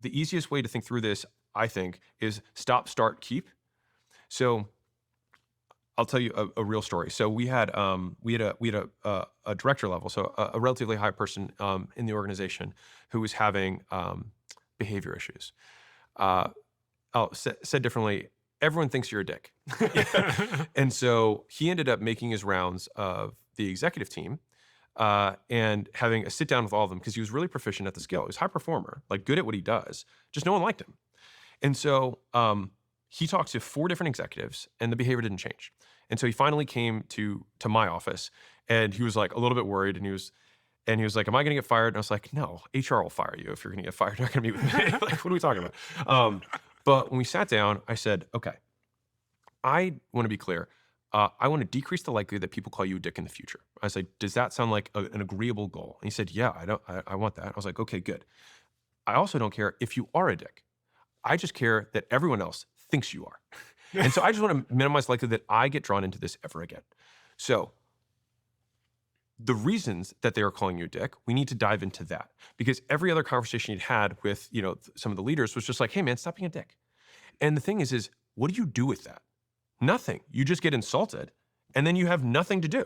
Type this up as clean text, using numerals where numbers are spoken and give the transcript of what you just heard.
the easiest way to think through this, I think, is stop, start, keep. So I'll tell you a real story. So we had a director level, so a relatively high person in the organization who was having behavior issues. Uh, said differently, everyone thinks you're a dick. And so he ended up making his rounds of the executive team and having a sit down with all of them because he was really proficient at the skill. He was a high performer, like good at what he does. Just no one liked him. And so he talked to 4 different executives, and the behavior didn't change. And so he finally came to my office, and he was like a little bit worried, and he was like, "Am I going to get fired?" And I was like, "No, HR will fire you if you're going to get fired. You're not going to meet with me. Like, what are we talking about?" But when we sat down, I said, "Okay, I want to be clear. I want to decrease the likelihood that people call you a dick in the future." I said, "Does that sound like an agreeable goal?" And he said, "Yeah, I don't. I want that." I was like, "Okay, good. I also don't care if you are a dick. I just care that everyone else thinks you are." And so I just want to minimize the likelihood that I get drawn into this ever again. So the reasons that they are calling you a dick, we need to dive into that because every other conversation you'd had with, some of the leaders was just like, "Hey man, stop being a dick." And the thing is what do you do with that? Nothing. You just get insulted and then you have nothing to do.